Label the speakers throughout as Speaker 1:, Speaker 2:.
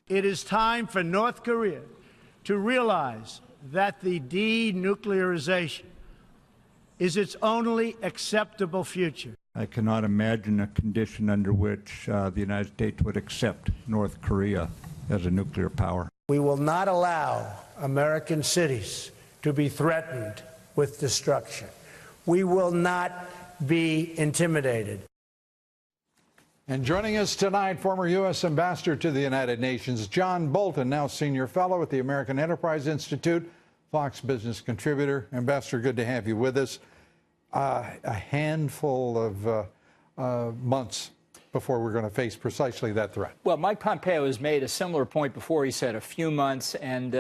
Speaker 1: It is time for North Korea to realize that the denuclearization is its only acceptable future.
Speaker 2: I cannot imagine a condition under which the United States would accept North Korea as a nuclear power.
Speaker 1: We will not allow American cities to be threatened with destruction. We will not be intimidated.
Speaker 3: And joining us tonight, former U.S. Ambassador to the United Nations, John Bolton, now Senior Fellow at the American Enterprise Institute, Fox Business contributor. Ambassador, good to have you with us. A handful of months before we're going to face precisely that threat.
Speaker 4: Well, Mike Pompeo has made a similar point before. He said a few months, and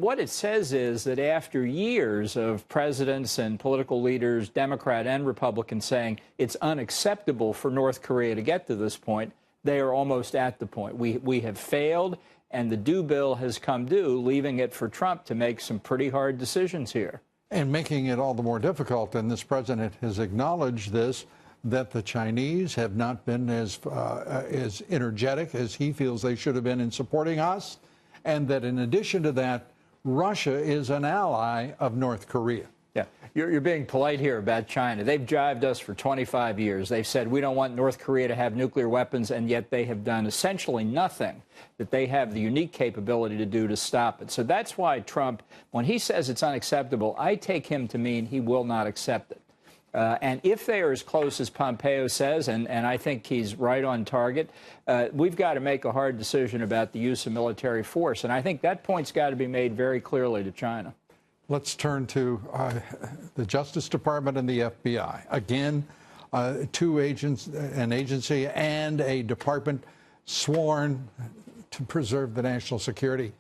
Speaker 4: what it says is that after years of presidents and political leaders, Democrat and Republican, saying it's unacceptable for North Korea to get to this point, they are almost at the point. We have failed, and the due bill has come due, leaving it for Trump to make some pretty hard decisions here.
Speaker 3: And making it all the more difficult, and this president has acknowledged this, that the Chinese have not been as energetic as he feels they should have been in supporting us, and that in addition to that, Russia is an ally of North Korea.
Speaker 4: Yeah, you're being polite here about China. They've jived us for 25 years. They've said we don't want North Korea to have nuclear weapons, and yet they have done essentially nothing that they have the unique capability to do to stop it. So that's why Trump, when he says it's unacceptable, I take him to mean he will not accept it. And if they are as close as Pompeo says, and I think he's right on target, we've got to make a hard decision about the use of military force. And I think that point's got to be made very clearly to China.
Speaker 3: Let's turn to the Justice Department and the FBI. Again, two agents, an agency and a department sworn to preserve the national security,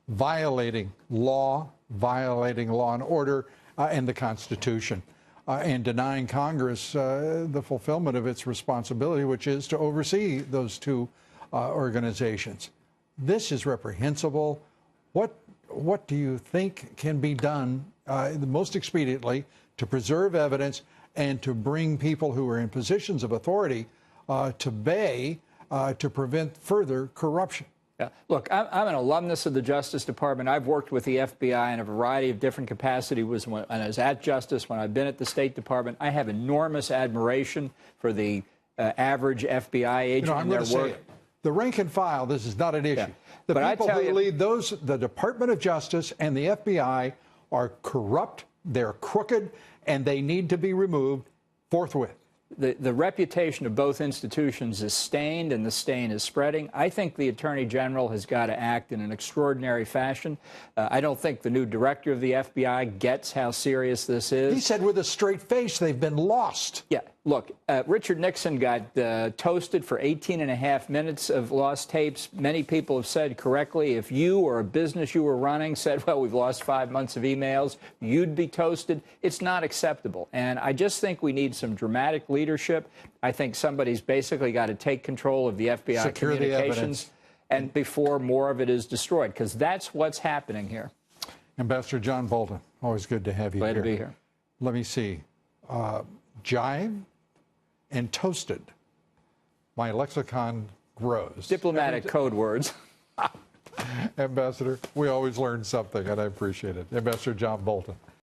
Speaker 3: violating law and order and the Constitution. And denying Congress the fulfillment of its responsibility, which is to oversee those two organizations. This is reprehensible. What do you think can be done most expediently to preserve evidence and to bring people who are in positions of authority to bay to prevent further corruption?
Speaker 4: Yeah. Look, I'm an alumnus of the Justice Department. I've worked with the FBI in a variety of different capacities. When I was at Justice, when I've been at the State Department, I have enormous admiration for the average FBI agent and their work.
Speaker 3: The rank and file, this is not an issue.
Speaker 4: Yeah.
Speaker 3: The people who lead the Department of Justice and the FBI are corrupt, they're crooked, and they need to be removed forthwith.
Speaker 4: The reputation of both institutions is stained, and the stain is spreading. I think the Attorney General has got to act in an extraordinary fashion. I don't think the new director of the FBI gets how serious this is.
Speaker 3: He said with a straight face they've been lost.
Speaker 4: Yeah. Look, Richard Nixon got toasted for 18.5 minutes of lost tapes. Many people have said correctly, if you or a business you were running said, well, we've lost 5 months of emails, you'd be toasted. It's not acceptable. And I just think we need some dramatic leadership. I think somebody's basically got to take control of the FBI communications and before more of it is destroyed, because that's what's happening here.
Speaker 3: Ambassador John Bolton, always good to have you here.
Speaker 4: Glad to be here.
Speaker 3: Let me see. Jive and toasted. My lexicon grows.
Speaker 4: Diplomatic code words.
Speaker 3: Ambassador, we always learn something, and I appreciate it. Ambassador John Bolton.